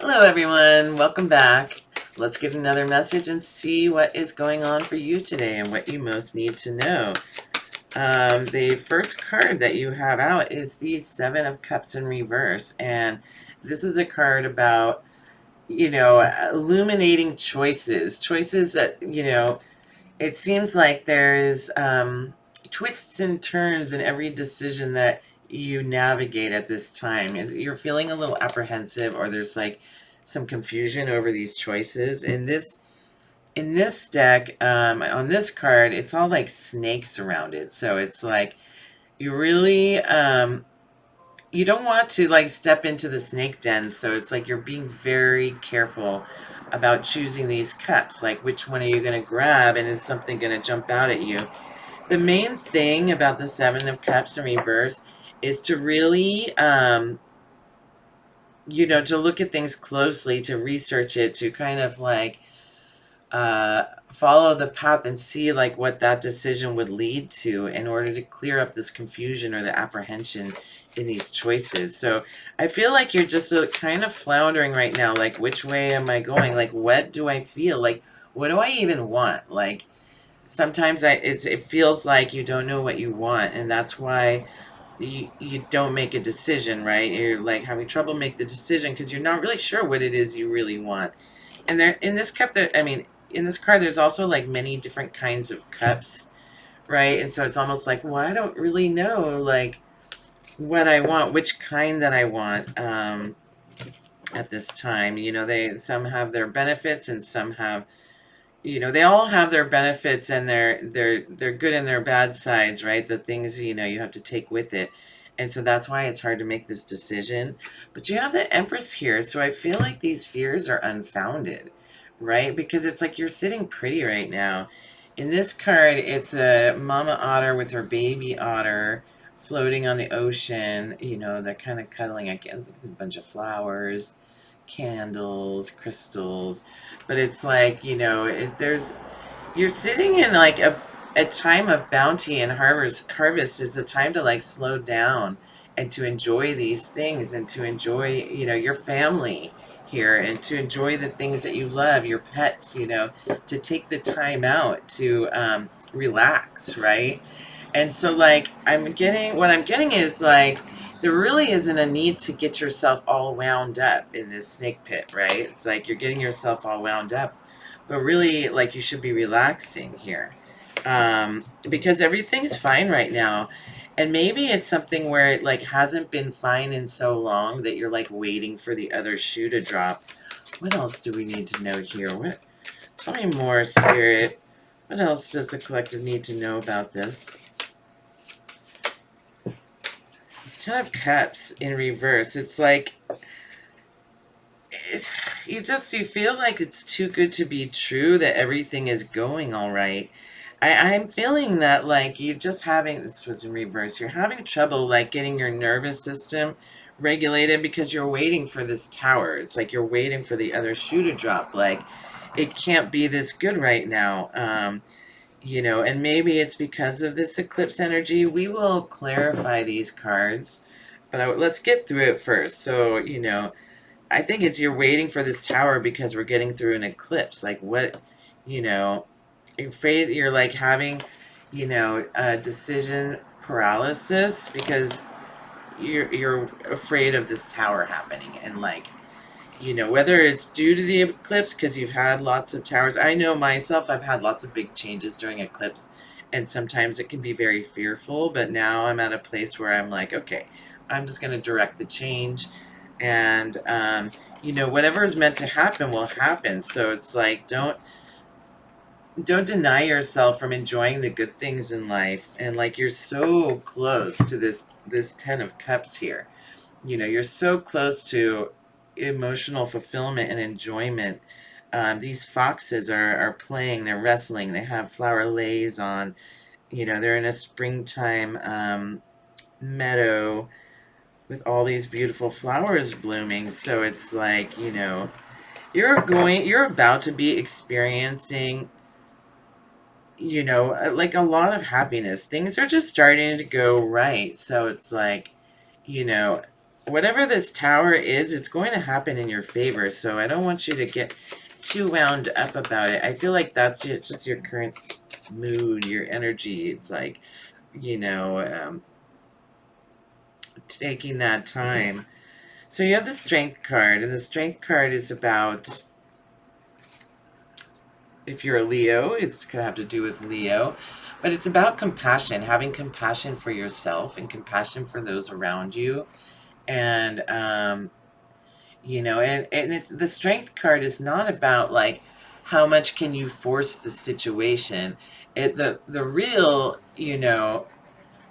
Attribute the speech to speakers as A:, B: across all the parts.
A: Hello, everyone. Welcome back. Let's get another message and see what is going on for you today and what you most need to know. The first card that you have out is the Seven of Cups in reverse. And this is a card about, illuminating choices that, it seems like there's twists and turns in every decision that you navigate at this time. You're feeling a little apprehensive, or there's like some confusion over these choices. In this deck, on this card, it's all like snakes around it. So it's like you really you don't want to like step into the snake den. So it's like you're being very careful about choosing these cups. Like, which one are you going to grab, and is something going to jump out at you? The main thing about the Seven of Cups in reverse is to really, to look at things closely, to research it, to kind of like uh, follow the path and see like what that decision would lead to in order to clear up this confusion or the apprehension in these choices. So I feel like you're just kind of floundering right now. Like, which way am I going? Like, what do I feel? Like, what do I even want? Like, sometimes it feels like you don't know what you want, and that's why you don't make a decision, right? You're like having trouble make the decision because you're not really sure what it is you really want. And there in this cup that I mean in this card, there's also like many different kinds of cups, right? And so it's almost like, well, I don't really know like what I want, which kind that I want at this time. They some have their benefits and some have, they all have their benefits and their good and their bad sides, right? The things, you have to take with it. And so that's why it's hard to make this decision. But you have the Empress here, so I feel like these fears are unfounded, right? Because it's like you're sitting pretty right now. In this card, it's a mama otter with her baby otter floating on the ocean. They're kind of cuddling. I can't think, there's a bunch of flowers, candles, crystals, but it's like, you're sitting in like a time of bounty, and harvest is a time to like slow down and to enjoy these things, and to enjoy, your family here, and to enjoy the things that you love, your pets, to take the time out to relax, right? And so, like, what I'm getting is like, there really isn't a need to get yourself all wound up in this snake pit, right? It's like you're getting yourself all wound up, but really, like, you should be relaxing here, because everything's fine right now. And maybe it's something where it like hasn't been fine in so long that you're like waiting for the other shoe to drop. What else do we need to know here? Tell me more, Spirit. What else does the collective need to know about this? Ten of Cups in reverse. It's like you feel like it's too good to be true, that everything is going all right. I'm feeling that like you just having this was in reverse. You're having trouble like getting your nervous system regulated because you're waiting for this tower. It's like you're waiting for the other shoe to drop. Like, it can't be this good right now. And maybe it's because of this eclipse energy. We will clarify these cards, but let's get through it first. So, I think it's you're waiting for this tower because we're getting through an eclipse. Like, what, you know, you're afraid, you're like having, a decision paralysis because you're afraid of this tower happening, and like, whether it's due to the eclipse because you've had lots of towers. I know myself, I've had lots of big changes during eclipse, and sometimes it can be very fearful, but now I'm at a place where I'm like, okay, I'm just going to direct the change, and whatever is meant to happen will happen. So it's like, don't deny yourself from enjoying the good things in life. And like, you're so close to this 10 of cups here. You're so close to emotional fulfillment and enjoyment. These foxes are playing, they're wrestling, they have flower lays on. They're in a springtime meadow with all these beautiful flowers blooming. So it's like, you're about to be experiencing, like a lot of happiness. Things are just starting to go right. So it's like, you know, whatever this tower is, it's going to happen in your favor. So I don't want you to get too wound up about it. I feel like that's just your current mood, your energy. It's like, you know, taking that time. So you have the strength card, and the strength card is about, if you're a Leo, it's going to have to do with Leo, but it's about compassion, having compassion for yourself and compassion for those around you. And, and it's, the strength card is not about like how much can you force the situation. The real,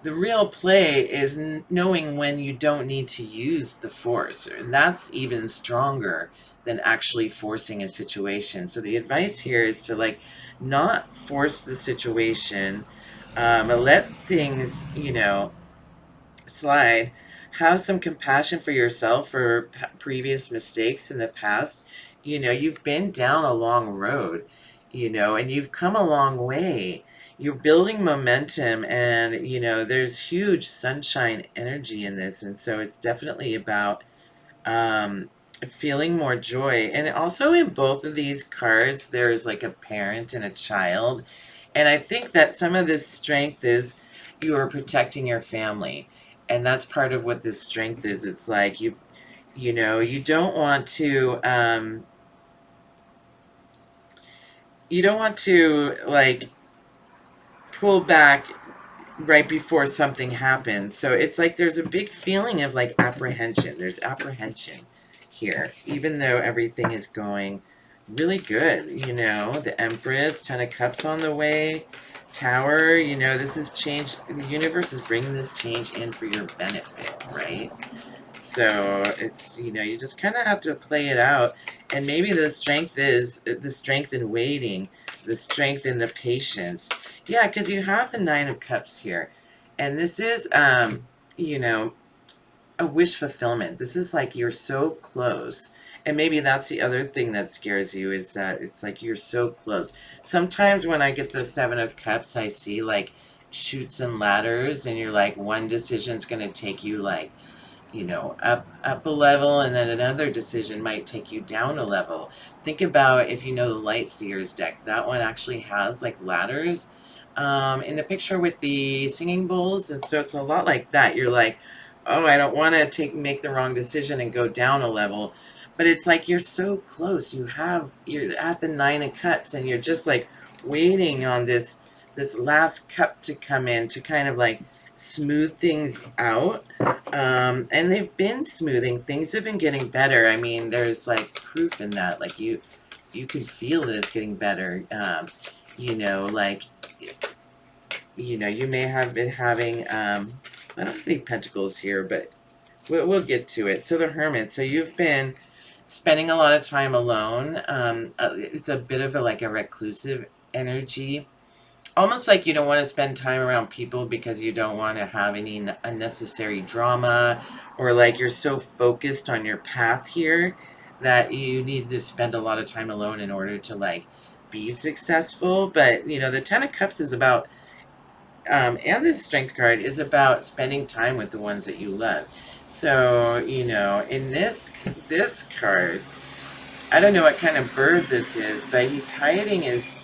A: the real play is knowing when you don't need to use the force, and that's even stronger than actually forcing a situation. So the advice here is to like not force the situation, let things, slide. Have some compassion for yourself for previous mistakes in the past. You've been down a long road, and you've come a long way. You're building momentum, and there's huge sunshine energy in this. And so it's definitely about um, feeling more joy. And also in both of these cards, there's like a parent and a child. And I think that some of this strength is you are protecting your family. And that's part of what this strength is. It's like you don't want to like pull back right before something happens. So it's like there's a big feeling of like apprehension. There's apprehension here, even though everything is going really good. The Empress, Ten of Cups on the way, Tower, this is change. The universe is bringing this change in for your benefit, right? So it's, you just kind of have to play it out. And maybe the strength is the strength in waiting, the strength in the patience. Yeah, because you have the Nine of Cups here. And this is, you know, a wish fulfillment. This is like you're so close. And maybe that's the other thing that scares you, is that it's like you're so close. Sometimes when I get the Seven of Cups, I see like chutes and ladders, and you're like, one decision's going to take you like, up a level, and then another decision might take you down a level. Think about, if you know the Light Seers deck, that one actually has like ladders in the picture with the singing bowls, and so it's a lot like that. You're like, oh, I don't want to make the wrong decision and go down a level, but it's like you're so close. You're at the Nine of Cups, and you're just like waiting on this last cup to come in to kind of like smooth things out. And they've been smoothing. Things have been getting better. I mean, there's like proof in that. Like you can feel that it's getting better. Like, you may have been having, I don't have any pentacles here, but we'll get to it. So the Hermit. So you've been spending a lot of time alone. It's a bit of like a reclusive energy. Almost like you don't want to spend time around people because you don't want to have any unnecessary drama, or like you're so focused on your path here that you need to spend a lot of time alone in order to like be successful. But the Ten of Cups is about, and this Strength card is about spending time with the ones that you love. So in this card, I don't know what kind of bird this is, but he's hiding his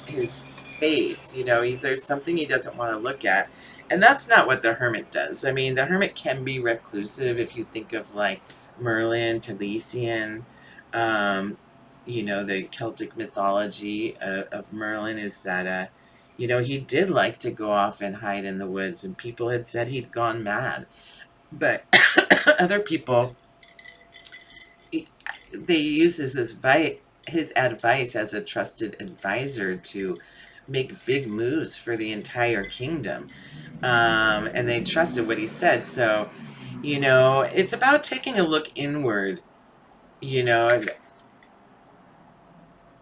A: face. There's something he doesn't want to look at. And that's not what the Hermit does. I mean, the Hermit can be reclusive if you think of like Merlin, Taliesin, the Celtic mythology of Merlin is that, he did like to go off and hide in the woods, and people had said he'd gone mad. But other people, they use his advice as a trusted advisor to make big moves for the entire kingdom. And they trusted what he said. So, it's about taking a look inward.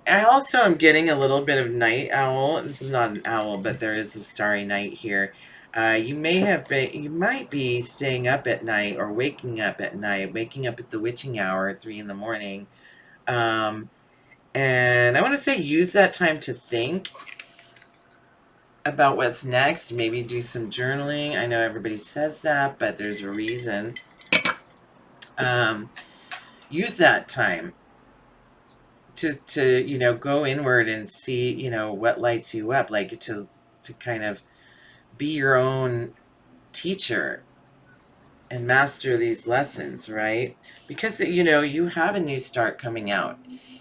A: I also am getting a little bit of night owl. This is not an owl, but there is a starry night here. You might be staying up at night or waking up at night, waking up at the witching hour at 3 in the morning. And I want to say use that time to think about what's next. Maybe do some journaling. I know everybody says that, but there's a reason. um, use that time to go inward and see what lights you up, like to kind of be your own teacher and master these lessons, right? Because you have a new start coming out.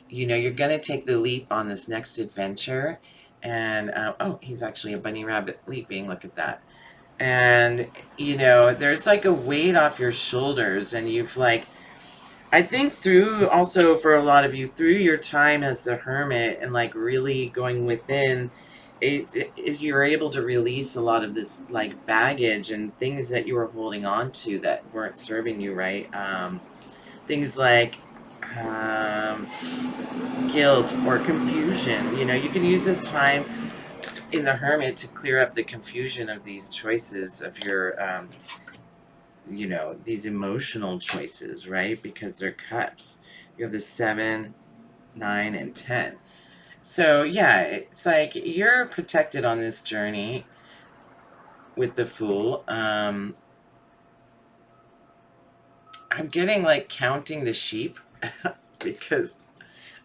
A: You're going to take the leap on this next adventure. And oh, he's actually a bunny rabbit leaping. Look at that. And there's like a weight off your shoulders, and you've like, I think, through also for a lot of you, through your time as the hermit and like really going within, you're able to release a lot of this like baggage and things that you were holding on to that weren't serving you right. Things like um, guilt or confusion. You can use this time in the hermit to clear up the confusion of these choices of your these emotional choices, right? Because they're cups. You have the 7, 9, and 10. So yeah, it's like you're protected on this journey with the Fool. I'm getting like counting the sheep because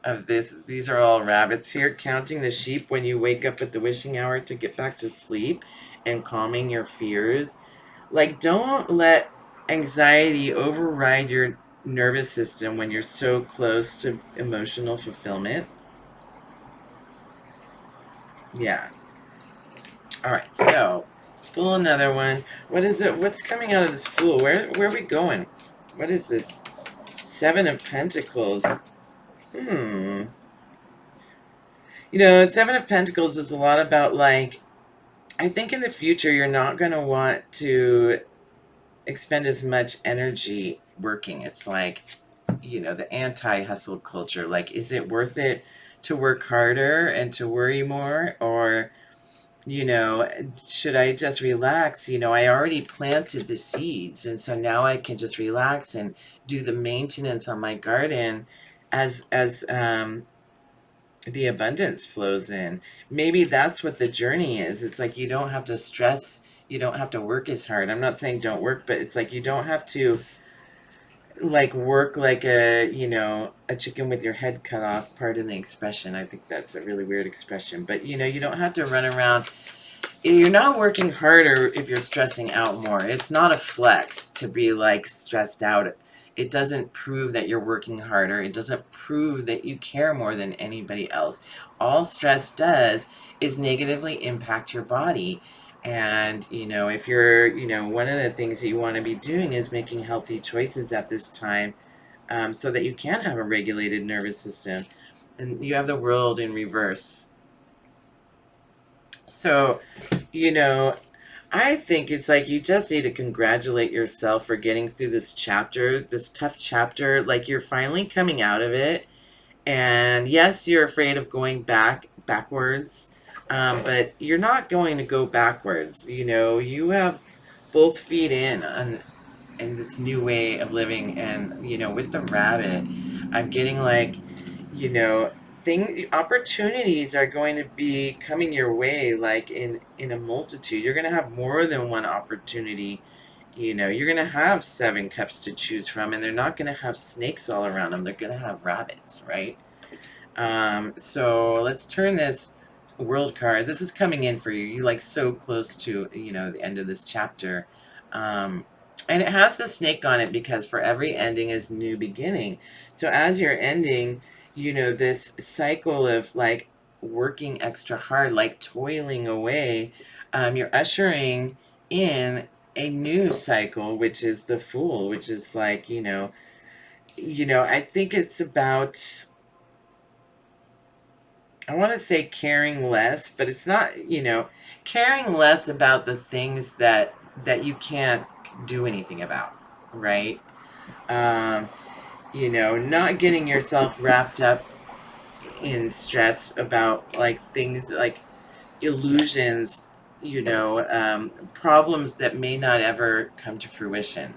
A: of this. These are all rabbits here. Counting the sheep when you wake up at the wishing hour to get back to sleep and calming your fears. Like, don't let anxiety override your nervous system when you're so close to emotional fulfillment. Yeah. All right. So let's pull another one. What is it? What's coming out of this Fool? Where are we going? What is this? 7 of Pentacles. Seven of Pentacles is a lot about like, I think in the future you're not going to want to expend as much energy working. It's like, the anti-hustle culture. Like, is it worth it to work harder and to worry more? Or, should I just relax? I already planted the seeds. And so now I can just relax and do the maintenance on my garden as the abundance flows in. Maybe that's what the journey is. It's like you don't have to stress, you don't have to work as hard. I'm not saying don't work, but it's like you don't have to like work like a chicken with your head cut off. Pardon the expression. I think that's a really weird expression. But you don't have to run around. You're not working harder if you're stressing out more. It's not a flex to be like stressed out. It doesn't prove that you're working harder. It doesn't prove that you care more than anybody else. All stress does is negatively impact your body. And, if you're, one of the things that you want to be doing is making healthy choices at this time, so that you can have a regulated nervous system. And you have the world in reverse. So, you know, I think it's like you just need to congratulate yourself for getting through this chapter, this tough chapter. Like, you're finally coming out of it. And yes, you're afraid of going backwards, but you're not going to go backwards. You have both feet in this new way of living. And with the rabbit, I'm getting like, you know opportunities are going to be coming your way, like in a multitude. You're going to have more than one opportunity. You're going to have 7 cups to choose from, and they're not going to have snakes all around them. They're going to have rabbits, right? So let's turn this world card. This is coming in for you. You like so close to, the end of this chapter. And it has the snake on it because for every ending is new beginning. So as you're ending, this cycle of like working extra hard, like toiling away, you're ushering in a new cycle, which is the Fool, which is like, I think it's about, I want to say caring less, but it's not, caring less about the things that you can't do anything about, right? Um, not getting yourself wrapped up in stress about like things like illusions, problems that may not ever come to fruition,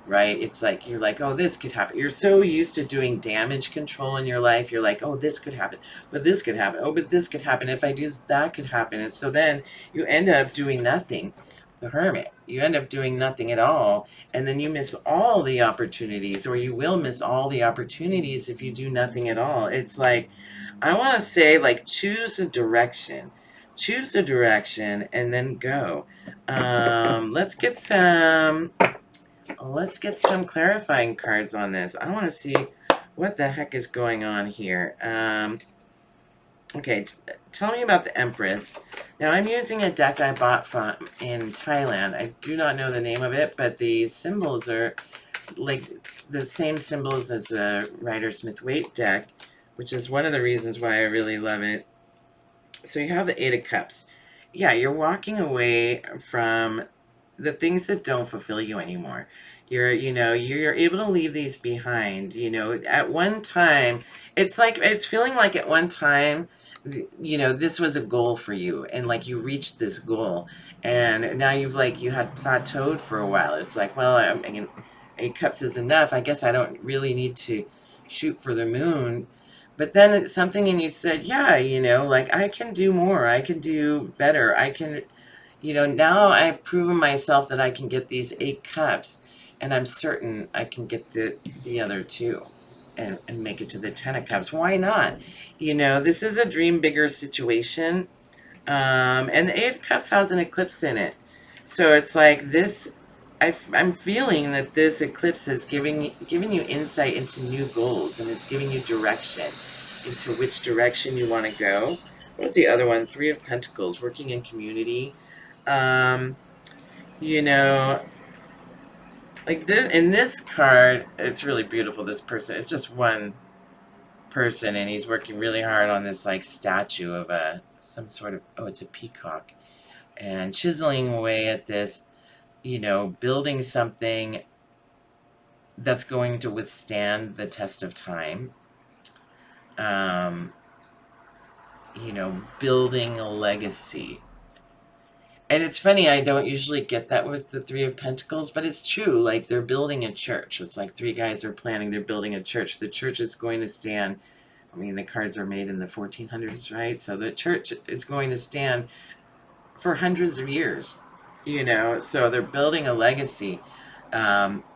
A: right? It's like you're like, oh, this could happen. You're so used to doing damage control in your life. You're like, oh, this could happen, but this could happen. Oh, but this could happen. If I do, that could happen. And so then you end up doing nothing. the hermit. You end up doing nothing at all, and then you miss all the opportunities, or you will miss all the opportunities if you do nothing at all. It's like, I want to say, like, choose a direction, and then go. Let's get some clarifying cards on this. I want to see what the heck is going on here. Okay, tell me about the Empress. Now, I'm using a deck I bought from in Thailand. I do not know the name of it, but the symbols are like the same symbols as a Rider-Smith-Waite deck, which is one of the reasons why I really love it. So you have the Eight of Cups. Yeah, you're walking away from the things that don't fulfill you anymore. You're able to leave these behind. At one time, it's feeling like at one time, this was a goal for you, and like you reached this goal, and now you had plateaued for a while. It's like, well, I mean, 8 cups is enough. I guess I don't really need to shoot for the moon. But then it's something in you said, yeah, like I can do more. I can do better. Now I've proven myself that I can get these 8 cups, and I'm certain I can get the other two and make it to the 10 of cups. Why not? This is a dream bigger situation. And the 8 of cups has an eclipse in it. So it's like this. I'm feeling that this eclipse is giving you insight into new goals, and it's giving you direction into which direction you want to go. What was the other one? 3 of Pentacles, working in community. Um, you know, like this in this card, it's really beautiful. This person, it's just one person, and he's working really hard on this like statue of some sort of, oh, it's a peacock, and chiseling away at this, building something that's going to withstand the test of time. Um, building a legacy. And it's funny, I don't usually get that with the 3 of Pentacles, but it's true. Like, they're building a church. It's like 3 guys are planning, they're building a church. The church is going to stand. I mean, the cards are made in the 1400s, right? So the church is going to stand for hundreds of years, So they're building a legacy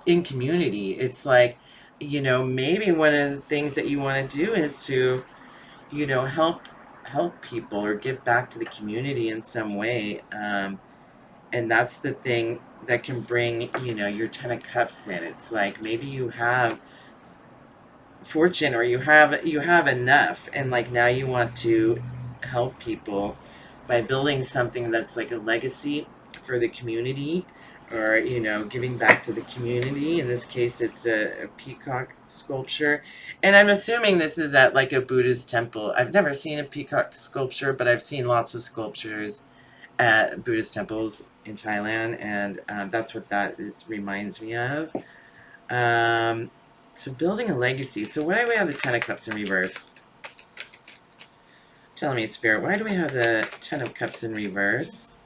A: in community. It's like, maybe one of the things that you want to do is to, help people or give back to the community in some way. And that's the thing that can bring, your 10 of Cups in. It's like maybe you have fortune, or you have enough, and like now you want to help people by building something that's like a legacy for the community, or giving back to the community. In this case, it's a peacock sculpture, and I'm assuming this is at like a Buddhist temple. I've never seen a peacock sculpture, but I've seen lots of sculptures at Buddhist temples in Thailand, and that's what that it reminds me of. Um, so building a legacy. So why do we have the 10 of Cups in reverse? Tell me, Spirit, why do we have the 10 of Cups in reverse?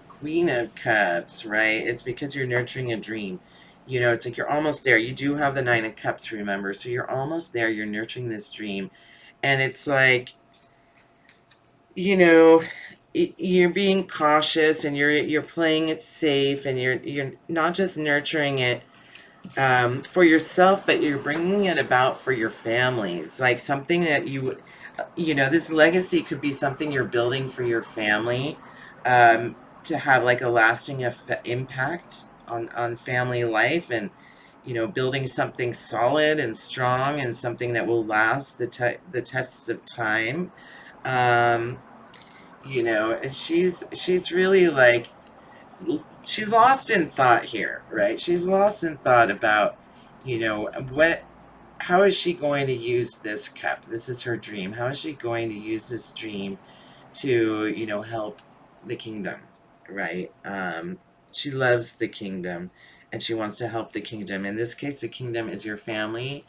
A: Queen of Cups, right? It's because you're nurturing a dream. It's like you're almost there. You do have the 9 of Cups, remember? So you're almost there. You're nurturing this dream. And it's like, you're being cautious, and you're playing it safe, and you're not just nurturing it for yourself, but you're bringing it about for your family. It's like something that this legacy could be something you're building for your family, to have like a lasting impact on family life, and building something solid and strong, and something that will last the tests of time. Um, and she's really like, she's lost in thought here, right? She's lost in thought about, what how is she going to use this cup? This is her dream. How is she going to use this dream to, help the kingdom, right? She loves the kingdom, and she wants to help the kingdom. In this case, the kingdom is your family,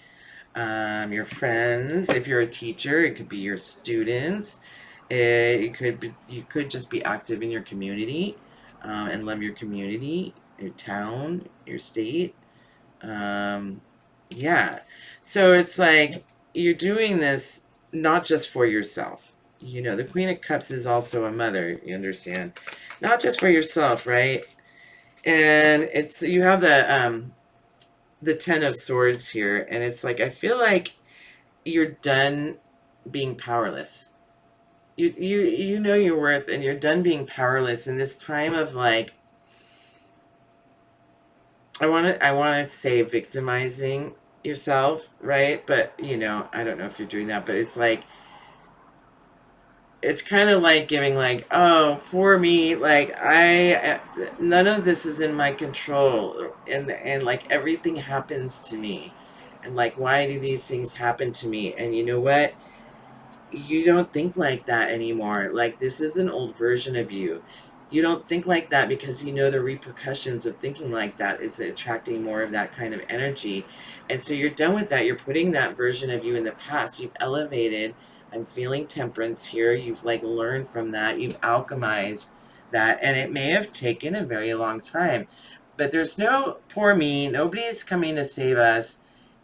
A: your friends. If you're a teacher, it could be your students. You could just be active in your community, and love your community, your town, your state. Um, yeah. So it's like you're doing this not just for yourself. The Queen of Cups is also a mother, you understand? Not just for yourself, right? And it's you have the Ten of Swords here, and it's like I feel like you're done being powerless. You know your worth, and you're done being powerless in this time of like I want to say victimizing yourself, right? But I don't know if you're doing that, but it's kind of like giving like, oh, poor me, like none of this is in my control, and like everything happens to me, and like why do these things happen to me? And you know what? You don't think like that anymore. Like, this is an old version of you. You don't think like that because you know the repercussions of thinking like that is attracting more of that kind of energy. And so you're done with that. You're putting that version of you in the past. You've elevated. I'm feeling temperance here. You've like learned from that. You've alchemized that. And it may have taken a very long time. But there's no poor me. Nobody is coming to save us.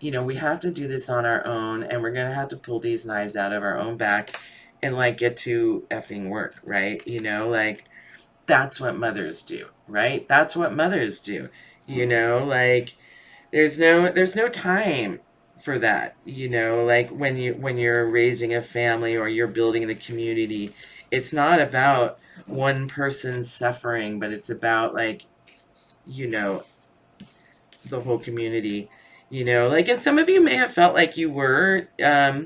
A: We have to do this on our own, and we're gonna have to pull these knives out of our own back and like get to effing work, right? Like that's what mothers do, right? That's what mothers do. Like there's no time for that. Like when you're raising a family or you're building the community, it's not about one person's suffering, but it's about like, you know, the whole community. Like, and some of you may have felt like you were a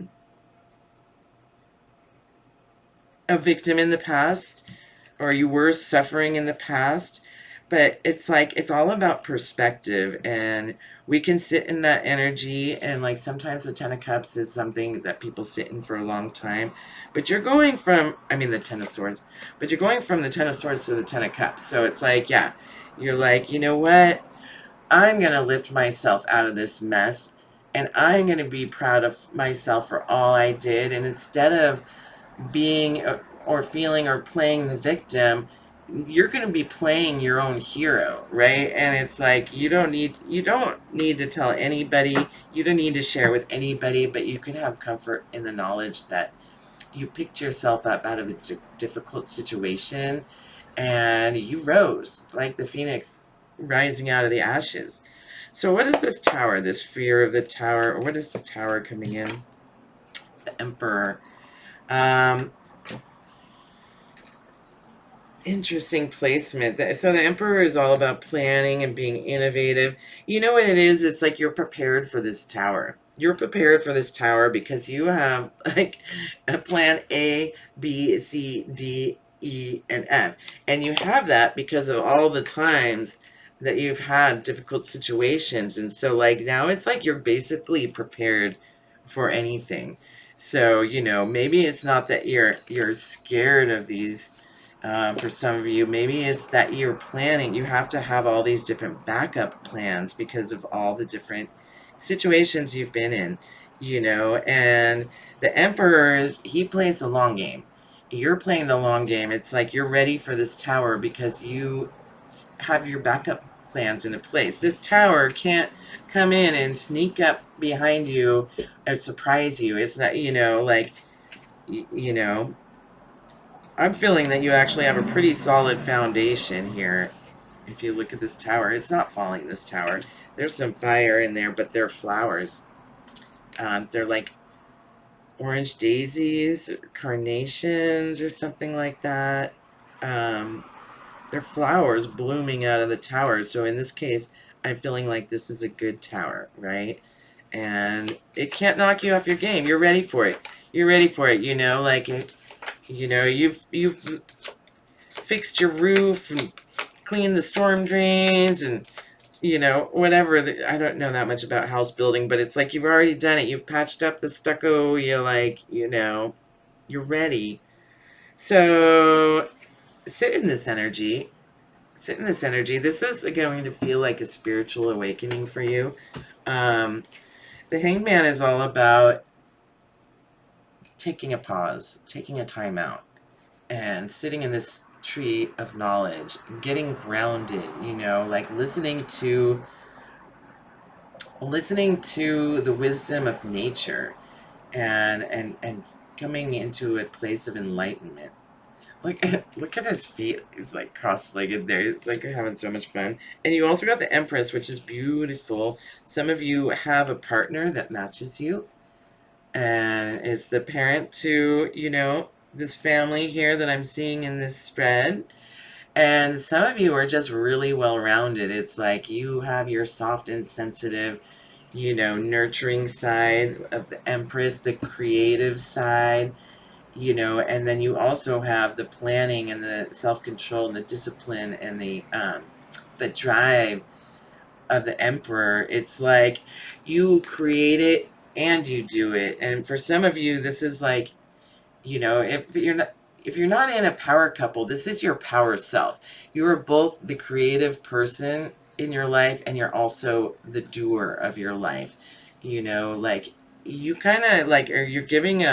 A: victim in the past, or you were suffering in the past, but it's like it's all about perspective, and we can sit in that energy. And like sometimes the Ten of Cups is something that people sit in for a long time, but you're going from, I mean, the Ten of Swords, but you're going from the Ten of Swords to the Ten of Cups. So it's like, yeah, you're like, you know what, I'm going to lift myself out of this mess, and I'm going to be proud of myself for all I did. And instead of being or feeling or playing the victim, you're going to be playing your own hero, right? And it's like you don't need to tell anybody, you don't need to share with anybody, but you can have comfort in the knowledge that you picked yourself up out of a difficult situation, and you rose like the phoenix rising out of the ashes. So what is this tower, this fear of the tower, or what is the tower coming in? The Emperor. Um, Interesting placement. So the Emperor is all about planning and being innovative. You know what it is? It's like you're prepared for this tower. You're prepared for this tower because you have like a plan A, B, C, D, E, and F. And you have that because of all the times that you've had difficult situations. And so like now it's like you're basically prepared for anything. So, maybe it's not that you're scared of these. For some of you, maybe it's that you're planning. You have to have all these different backup plans because of all the different situations you've been in, and the Emperor, he plays the long game. You're playing the long game. It's like you're ready for this tower because you have your backup plans into place. This tower can't come in and sneak up behind you and surprise you. It's not, like, you, you know, I'm feeling that you actually have a pretty solid foundation here. If you look at this tower, it's not falling, this tower. There's some fire in there, but they're flowers. They're like orange daisies, carnations, or something like that. Um, they're flowers blooming out of the tower. So in this case, I'm feeling like this is a good tower, right? And it can't knock you off your game. You're ready for it. You're ready for it. Like, you've fixed your roof and cleaned the storm drains and whatever. I don't know that much about house building, but it's like you've already done it. You've patched up the stucco. You're ready. So sit in this energy. Sit in this energy. This is going to feel like a spiritual awakening for you. The Hanged Man is all about taking a pause, taking a time out, and sitting in this tree of knowledge, getting grounded, like listening to the wisdom of nature, and coming into a place of enlightenment. Look at his feet. He's like cross-legged there. He's like having so much fun. And you also got the Empress, which is beautiful. Some of you have a partner that matches you and is the parent to, this family here that I'm seeing in this spread. And some of you are just really well-rounded. It's like you have your soft and sensitive, nurturing side of the Empress, the creative side, and then you also have the planning and the self-control and the discipline and the drive of the Emperor. It's like you create it and you do it. And for some of you, this is like, if you're not in a power couple, this is your power self. You are both the creative person in your life and you're also the doer of your life. Like you kind of like, or you're giving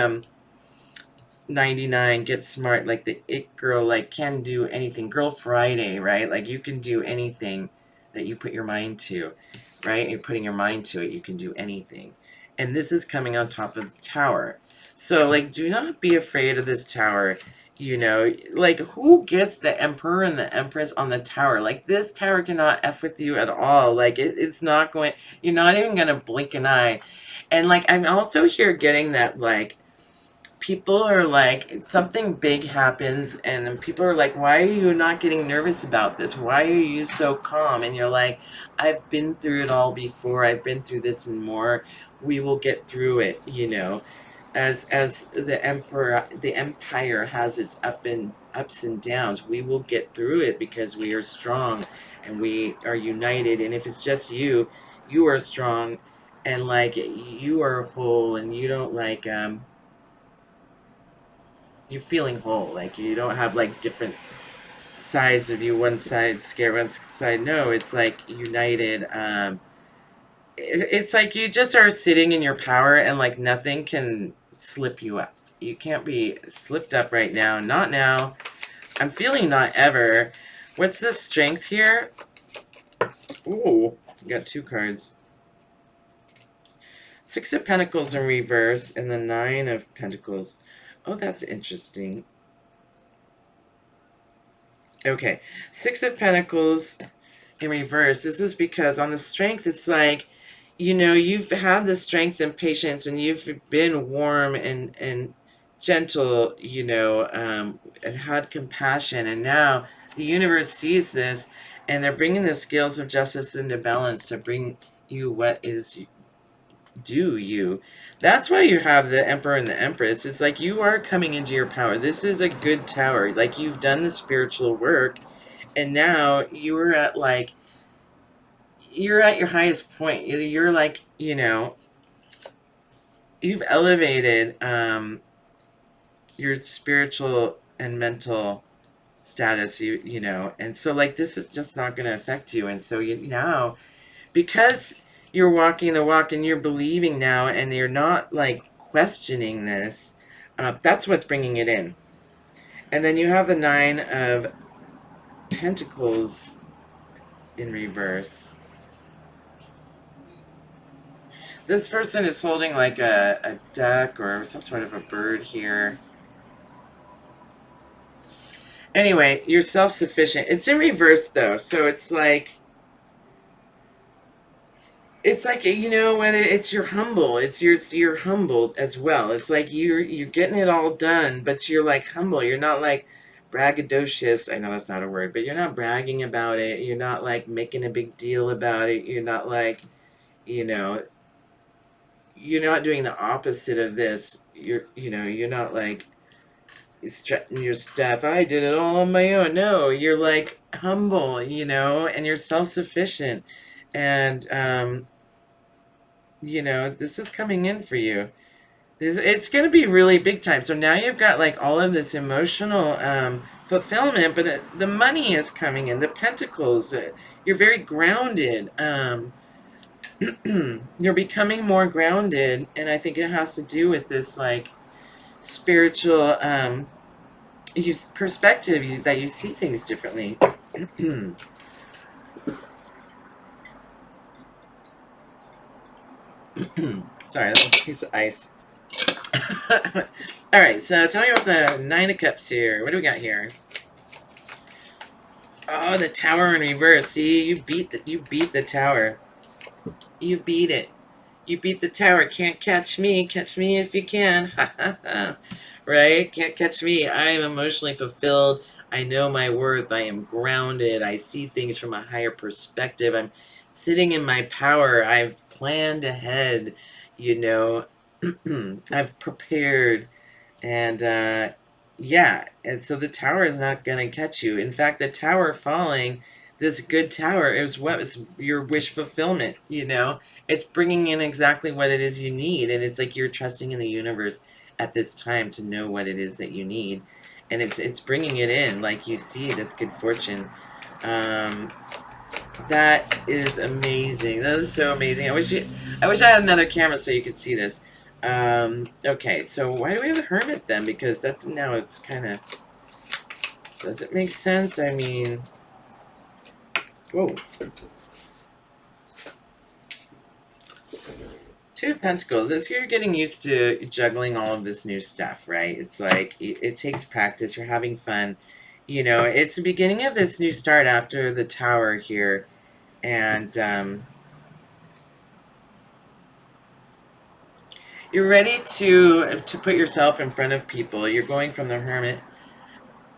A: 99, get smart, like the it girl, like can do anything. Girl Friday, right? Like you can do anything that you put your mind to, right? You're putting your mind to it, you can do anything. And this is coming on top of the tower. So like do not be afraid of this tower. Like who gets the Emperor and the Empress on the tower? Like this tower cannot F with you at all. Like it's not going, you're not even gonna blink an eye. And like I'm also here getting that like people are like, something big happens and then people are like, why are you not getting nervous about this? Why are you so calm? And you're like, I've been through it all before. I've been through this and more. We will get through it, as the empire has its ups and downs. We will get through it because we are strong and we are united. And if it's just you, you are strong and like you are whole and you don't like you're feeling whole. Like you don't have like different sides of you. One side scared, one side no. It's like united. It's like you just are sitting in your power, and like nothing can slip you up. You can't be slipped up right now. Not now. I'm feeling not ever. What's the strength here? Ooh, you got two cards. Six of Pentacles in reverse, and the Nine of Pentacles. Oh, that's interesting. Okay, Six of Pentacles in reverse. This is because on the strength, it's like, you've had the strength and patience and you've been warm and gentle, and had compassion. And now the universe sees this and they're bringing the scales of justice into balance to bring you what is due you. That's why you have the Emperor and the Empress. It's like you are coming into your power. This is a good tower. Like you've done the spiritual work and now you're at like, you're at your highest point. You're like, you've elevated your spiritual and mental status, and so like this is just not going to affect you. And so you now, because you're walking the walk and you're believing now and you're not like questioning this, that's what's bringing it in. And then you have the Nine of Pentacles in reverse. This person is holding like a duck or some sort of a bird here. Anyway, you're self-sufficient. It's in reverse though, so it's like when it's you're humble. It's you're humbled as well. It's like you're getting it all done, but you're like humble. You're not like braggadocious. I know that's not a word, but you're not bragging about it. You're not like making a big deal about it. You're not like, you know, you're not doing the opposite of this. You're not like strutting your stuff. I did it all on my own. No, you're like humble, and you're self-sufficient. And, this is coming in for you. It's going to be really big time. So now you've got like all of this emotional fulfillment, but the money is coming in. The pentacles, you're very grounded. You're becoming more grounded. And I think it has to do with this like spiritual perspective, that you see things differently. Sorry, that was a piece of ice. All right, so tell me about the Nine of Cups here. What do we got here? Oh, the Tower in reverse. See, you beat the Tower. You beat it. You beat the Tower. Can't catch me. Catch me if you can. Ha ha ha. Right? Can't catch me. I am emotionally fulfilled. I know my worth. I am grounded. I see things from a higher perspective. I'm sitting in my power. I've planned ahead. You know, I've prepared. And yeah, and so the tower is not going to catch you. In fact, the tower falling, this good tower, is what is your wish fulfillment. It's bringing in exactly what it is you need, and it's like you're trusting in the universe at this time to know what it is that you need, and it's bringing it in. Like you see this good fortune. Um, that is amazing. That is so amazing. I wish I had another camera so you could see this. Okay, so why do we have the hermit then? Because that now it's kind of, does it make sense? I mean, whoa. Two of Pentacles. It's you're getting used to juggling all of this new stuff, right? It's like it takes practice. You're having fun. It's the beginning of this new start after the tower here, and you're ready to put yourself in front of people. You're going from the hermit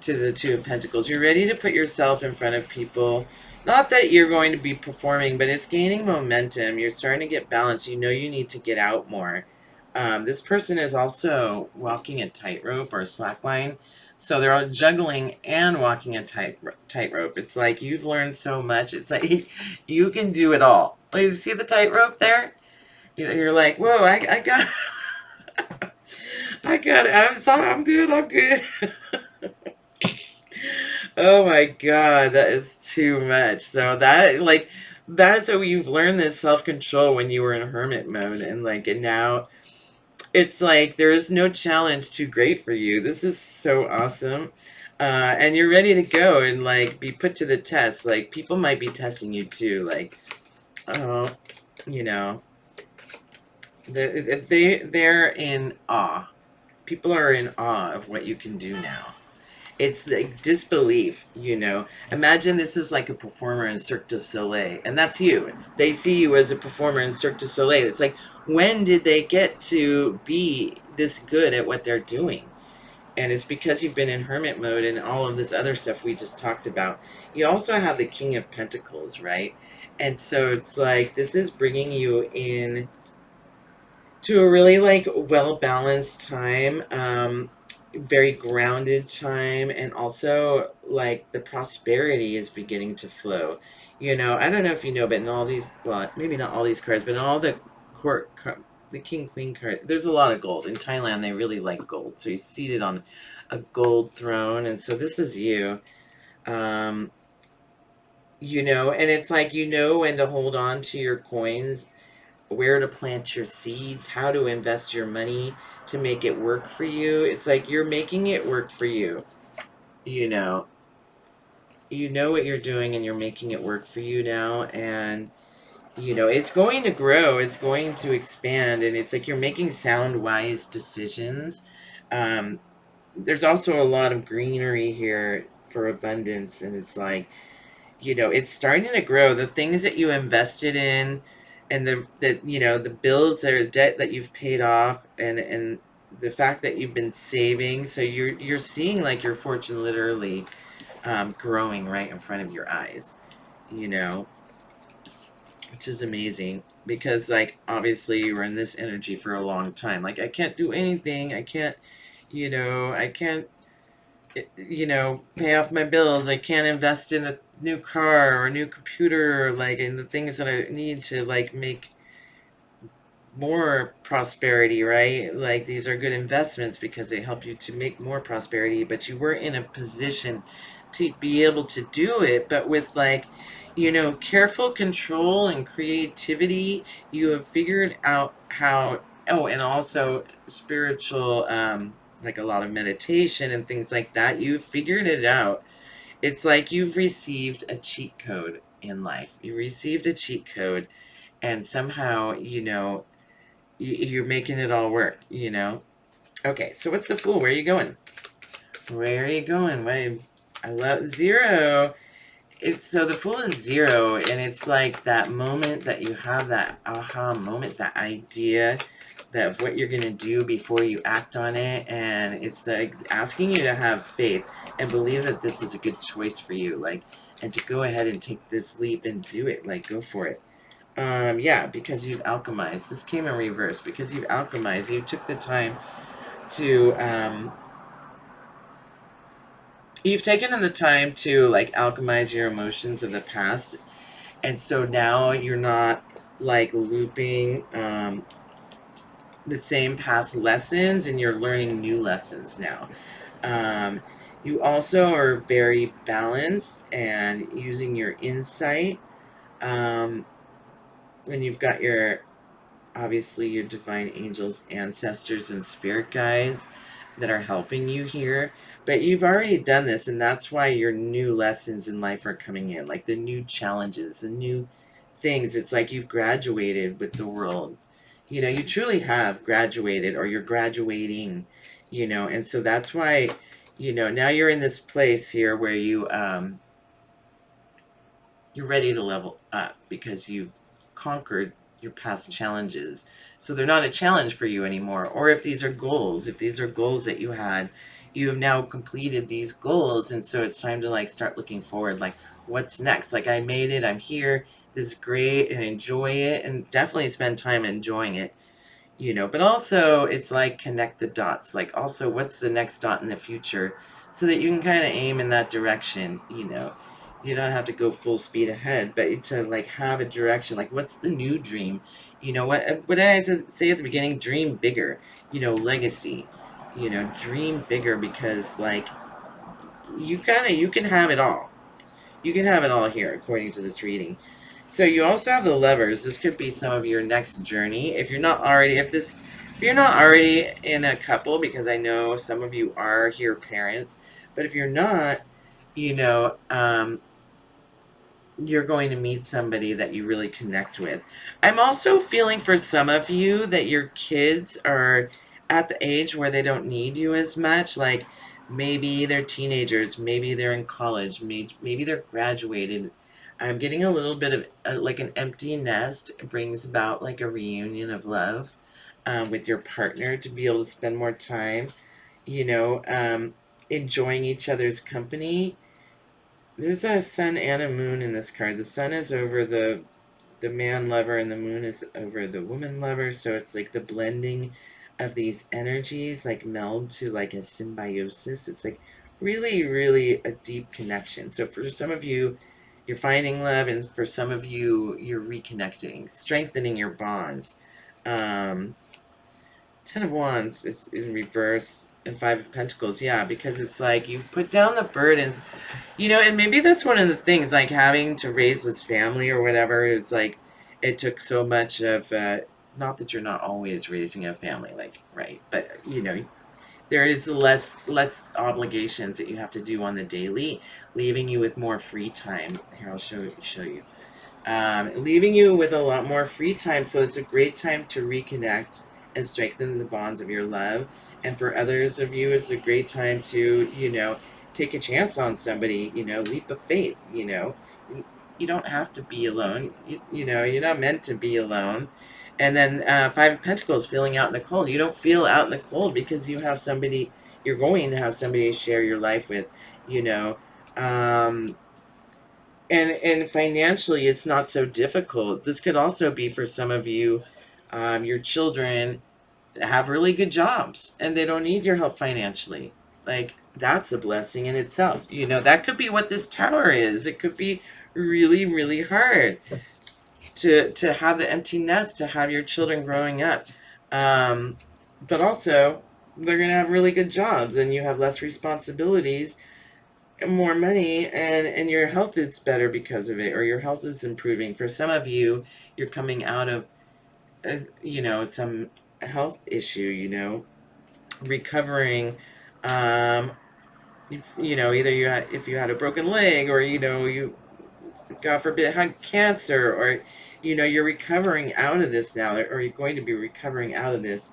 A: to the Two of Pentacles. You're ready to put yourself in front of people. Not that you're going to be performing, but it's gaining momentum. You're starting to get balance. You know you need to get out more. This person is also walking a tightrope or a slack line. So they're all juggling and walking a tightrope. It's like you've learned so much. It's like you can do it all. Like, you see the tightrope there? You're like, whoa, I got, I got it. I'm good. I'm good. Oh my god, that is too much. So that's how you've learned this self-control when you were in hermit mode, and now it's like there is no challenge too great for you. This is so awesome. And you're ready to go and like be put to the test. Like people might be testing you too. Like, oh, you know, they're in awe. People are in awe of what you can do now. It's like disbelief. Imagine this is like a performer in Cirque du Soleil, and that's you. They see you as a performer in Cirque du Soleil. It's like, when did they get to be this good at what they're doing? And it's because you've been in hermit mode and all of this other stuff we just talked about. You also have the King of Pentacles, right? And so it's like this is bringing you in to a really like well balanced time, very grounded time, and also like the prosperity is beginning to flow. I don't know if you know, but in all these, well, maybe not all these cards, but in all the the king queen card, there's a lot of gold. In Thailand they really like gold, so he's seated on a gold throne, and so this is you. um and it's like when to hold on to your coins, where to plant your seeds, how to invest your money to make it work for you. It's like you're making it work for you. You know, you know what you're doing and you're making it work for you now. And, it's going to grow, it's going to expand. And it's like you're making sound, wise decisions. Um, there's also a lot of greenery here for abundance. And it's like, it's starting to grow. The things that you invested in, and the bills or debt that you've paid off, and the fact that you've been saving. So you're seeing like your fortune literally growing right in front of your eyes. You know, which is amazing because like obviously you were in this energy for a long time. Like, I can't do anything. I can't. I can't pay off my bills. I can't invest in a new car or a new computer, like in the things that I need to like make more prosperity, right? Like, these are good investments because they help you to make more prosperity, but you were in a position to be able to do it, but with like, careful control and creativity, you have figured out how. Oh, and also spiritual, like a lot of meditation and things like that. You've figured it out. It's like you've received a cheat code in life. You received a cheat code, and somehow, you're making it all work. Okay, so what's the Fool? Where are you going? Where are you going? I love zero. It's so the Fool is zero, and it's like that moment that you have that aha moment, that idea that of what you're gonna do before you act on it, and it's like asking you to have faith and believe that this is a good choice for you, like, and to go ahead and take this leap and do it, like, go for it. Yeah, because you've alchemized. This came in reverse because you've alchemized. You took the time to you've taken the time to like alchemize your emotions of the past, and so now you're not like looping the same past lessons, and you're learning new lessons now. um, you also are very balanced and using your insight, um, and you've got your obviously your divine angels, ancestors, and spirit guides that are helping you here. But you've already done this, and that's why your new lessons in life are coming in, like the new challenges, the new things. It's like you've graduated with the world. You know, you truly have graduated, or you're graduating, and so that's why, now you're in this place here where you're ready to level up because you've conquered your past challenges. So they're not a challenge for you anymore. Or if these are goals that you had, you have now completed these goals. And so it's time to like start looking forward. Like, what's next? Like, I made it. I'm here. This is great, and enjoy it. And definitely spend time enjoying it, but also it's like connect the dots, like also what's the next dot in the future, so that you can kind of aim in that direction. You don't have to go full speed ahead, but to like have a direction, like what's the new dream. What did I say at the beginning? Dream bigger. Legacy. Dream bigger, because like you can have it all. You can have it all here, according to this reading. So you also have the Lovers. This could be some of your next journey. If you're not already in a couple, because I know some of you are here parents, but if you're not, you know, um, you're going to meet somebody that you really connect with. I'm also feeling for some of you that your kids are at the age where they don't need you as much. Like maybe they're teenagers, maybe they're in college, maybe they're graduated. I'm getting a little bit of like an empty nest. It brings about like a reunion of love with your partner, to be able to spend more time, you know, um, enjoying each other's company. There's a sun and a moon in this card. The sun is over the man lover, and the moon is over the woman lover. So it's like the blending of these energies like meld to like a symbiosis. It's like really, really a deep connection. So for some of you, you're finding love, and for some of you, you're reconnecting, strengthening your bonds. Um, Ten of Wands is in reverse, and Five of Pentacles. Yeah, because it's like you put down the burdens. And maybe that's one of the things, like having to raise this family or whatever, is like it took so much of, not that you're not always raising a family, like, right, but there is less obligations that you have to do on the daily, leaving you with more free time. Here, I'll show you, leaving you with a lot more free time. So it's a great time to reconnect and strengthen the bonds of your love. And for others of you, it's a great time to, take a chance on somebody, leap of faith. You don't have to be alone. You're not meant to be alone. And then Five of Pentacles, feeling out in the cold. You don't feel out in the cold because you're going to have somebody to share your life with, you know. Um, and financially it's not so difficult. This could also be for some of you, your children have really good jobs and they don't need your help financially. Like, that's a blessing in itself. That could be what this tower is. It could be really, really hard to have the empty nest, to have your children growing up, but also they're going to have really good jobs, and you have less responsibilities, more money, and your health is better because of it, or your health is improving. For some of you, you're coming out of some health issue, recovering. Either if you had a broken leg, or you, God forbid, had cancer, or you're recovering out of this now, or you're going to be recovering out of this.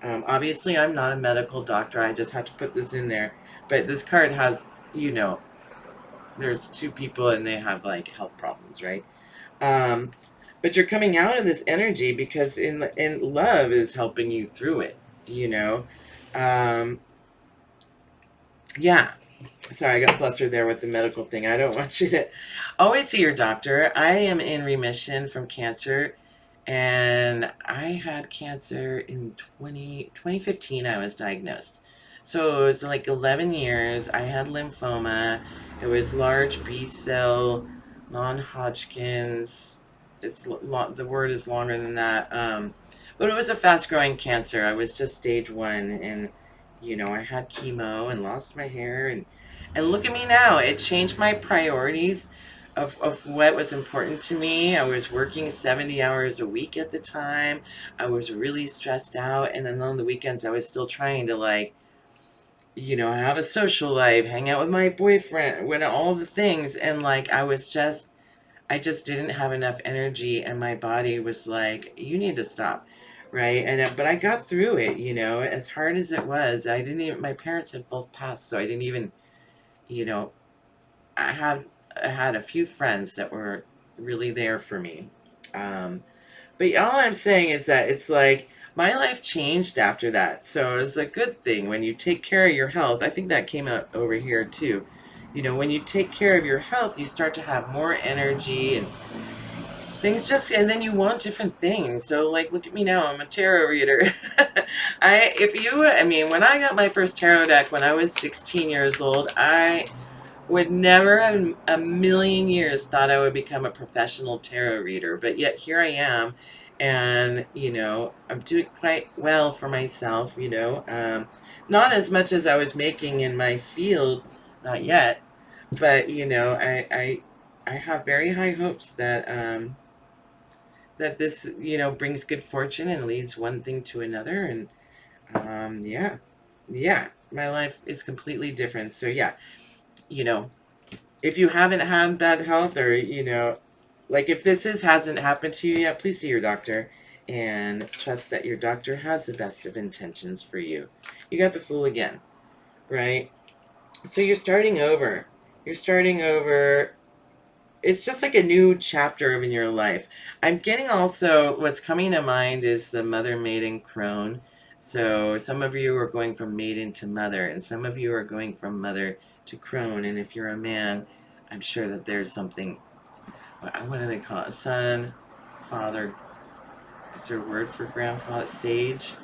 A: Obviously, I'm not a medical doctor. I just have to put this in there. But this card has, you know, there's two people and they have like health problems, right? Um, but you're coming out of this energy because in love is helping you through it, you know. Um, yeah, sorry, I got flustered there with the medical thing. I don't want you to always see your doctor. I am in remission from cancer, and I had cancer in 2015. I was diagnosed. So it's like 11 years. I had lymphoma. It was large B cell, non Hodgkin's. The word is longer than that. But it was a fast growing cancer. I was just stage one, and I had chemo and lost my hair, and look at me now. It changed my priorities of what was important to me. I was working 70 hours a week at the time. I was really stressed out. And then on the weekends, I was still trying to, like, have a social life, hang out with my boyfriend, when all the things. And like, I just didn't have enough energy. And my body was like, you need to stop. Right. But I got through it, as hard as it was. My parents had both passed. So I didn't even, you know, I have I had a few friends that were really there for me. Um, but all I'm saying is that it's like my life changed after that. So it's a good thing when you take care of your health. I think that came out over here too. When you take care of your health, you start to have more energy and and then you want different things. So like, look at me now. I'm a tarot reader. I mean, when I got my first tarot deck when I was 16 years old, I would never in a million years thought I would become a professional tarot reader, but yet here I am, and I'm doing quite well for myself. Not as much as I was making in my field, not yet, but I have very high hopes that this brings good fortune and leads one thing to another, and yeah, yeah, my life is completely different. So yeah, you know if you haven't had bad health, or like if hasn't happened to you yet, please see your doctor and trust that your doctor has the best of intentions for you. You got the Fool again, right? So you're starting over. It's just like a new chapter in your life. I'm getting also, what's coming to mind is the mother, maiden, crone. So some of you are going from maiden to mother, and some of you are going from mother to crone. And if you're a man, I'm sure that there's something, what do they call it? Son, father, is there a word for grandfather? Sage?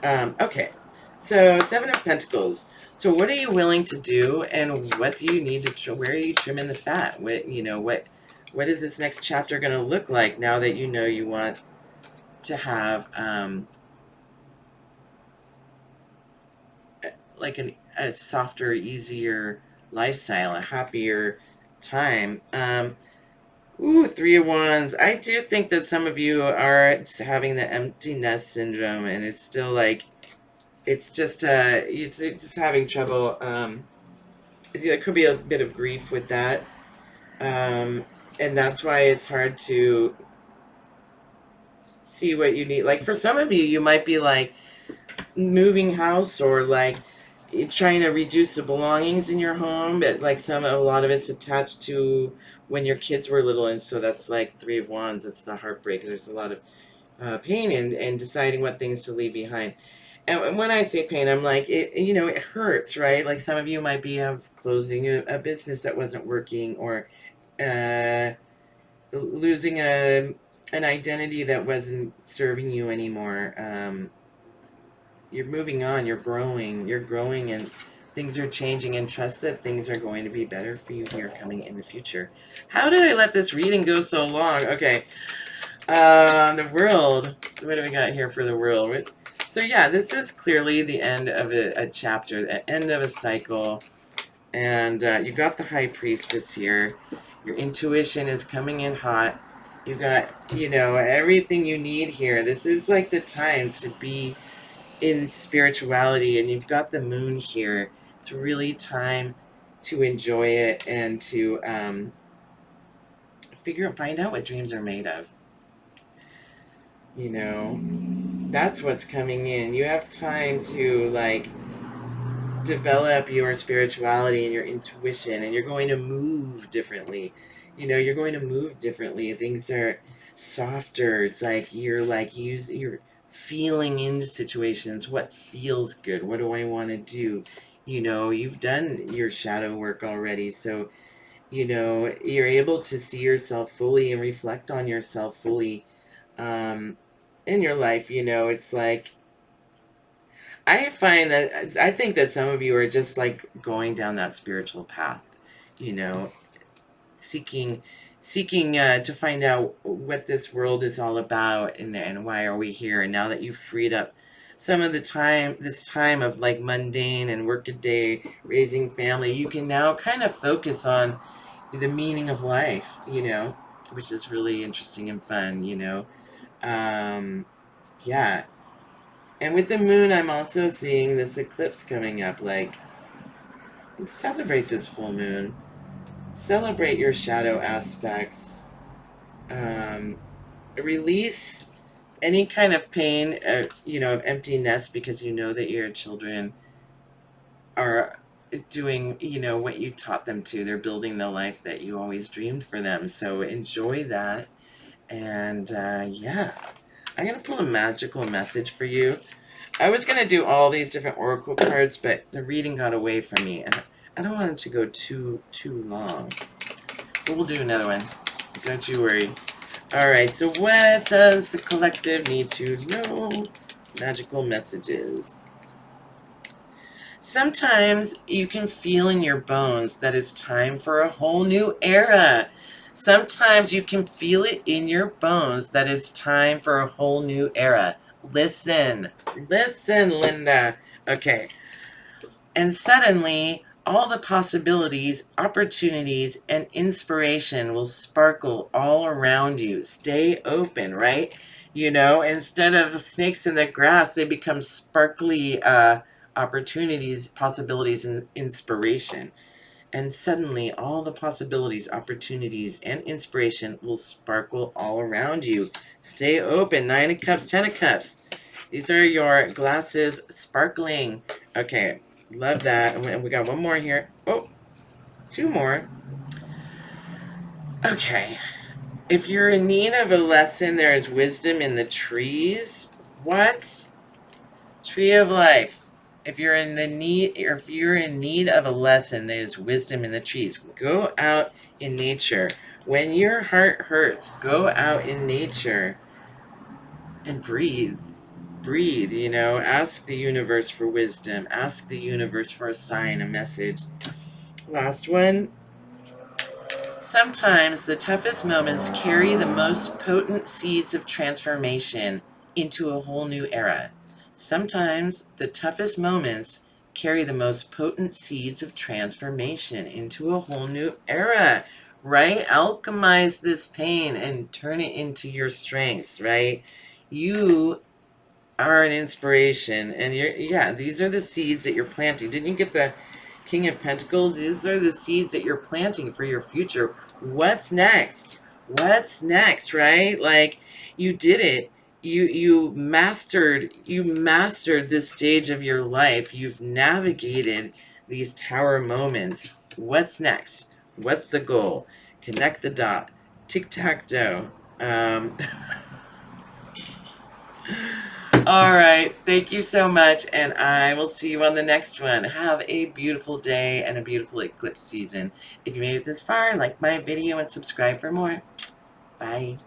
A: Okay. So, Seven of Pentacles. So, what are you willing to do, and what do you need to? Where are you trimming the fat? What is this next chapter going to look like now that you want to have like a softer, easier lifestyle, a happier time? Ooh, Three of Wands. I do think that some of you are having the empty nest syndrome, and it's still like it's just having trouble. There could be a bit of grief with that, um, and that's why it's hard to see what you need. Like for some of you, you might be like moving house, or like trying to reduce the belongings in your home, but like a lot of it's attached to when your kids were little, and so that's like Three of Wands. It's the heartbreak. There's a lot of pain in deciding what things to leave behind. And when I say pain, I'm like, it hurts, right? Like some of you might be closing a business that wasn't working, or uh, losing an identity that wasn't serving you anymore. You're moving on, you're growing, and things are changing, and trust that things are going to be better for you here coming in the future. How did I let this reading go so long? Okay. The world. What do we got here for the world? So yeah, this is clearly the end of a chapter, the end of a cycle. And you got the High Priestess here. Your intuition is coming in hot. You got, everything you need here. This is like the time to be in spirituality, and you've got the moon here. It's really time to enjoy it and to find out what dreams are made of. You know, That's what's coming in. You have time to like develop your spirituality and your intuition, and you're going to move differently. You're going to move differently. Things are softer. It's like you're feeling into situations. What feels good? What do I want to do? You've done your shadow work already, so you're able to see yourself fully and reflect on yourself fully um in your life. It's like I think that some of you are just like going down that spiritual path, you know, seeking to find out what this world is all about, and why are we here. And now that you've freed up some of the time, this time of like mundane and workaday raising family, you can now kind of focus on the meaning of life, which is really interesting and fun. Um, yeah. And with the moon, I'm also seeing this eclipse coming up. Like, celebrate this full moon. Celebrate your shadow aspects. Um, Release any kind of pain, of empty nest, because you know that your children are doing, what you taught them to. They're building the life that you always dreamed for them. So enjoy that. And yeah, I'm going to pull a magical message for you. I was going to do all these different oracle cards, but the reading got away from me, and I don't want it to go too long. But we'll do another one. Don't you worry. All right, so what does the collective need to know? Magical messages. Sometimes you can feel in your bones that it's time for a whole new era. Sometimes you can feel it in your bones that it's time for a whole new era. Listen, Linda. Okay. And suddenly, all the possibilities, opportunities, and inspiration will sparkle all around you. Stay open, right? Instead of snakes in the grass, they become sparkly opportunities, possibilities, and inspiration. And suddenly, all the possibilities, opportunities, and inspiration will sparkle all around you. Stay open. 9 of Cups, 10 of Cups. These are your glasses sparkling. Okay, love that. And we got one more here. Oh, two more. Okay. If you're in need of a lesson, there is wisdom in the trees. What? Tree of life. If you're in need of a lesson, there's wisdom in the trees. Go out in nature. When your heart hurts, go out in nature and breathe. Breathe, ask the universe for wisdom. Ask the universe for a sign, a message. Last one. Sometimes the toughest moments carry the most potent seeds of transformation into a whole new era. Sometimes the toughest moments carry the most potent seeds of transformation into a whole new era, right? Alchemize this pain and turn it into your strengths, right? You are an inspiration, and these are the seeds that you're planting. Didn't you get the King of Pentacles? These are the seeds that you're planting for your future. What's next? What's next, right? Like, you did it. You mastered this stage of your life. You've navigated these tower moments. What's next? What's the goal? Connect the dot. Tic-tac-toe. um All right. Thank you so much. And I will see you on the next one. Have a beautiful day and a beautiful eclipse season. If you made it this far, like my video and subscribe for more. Bye.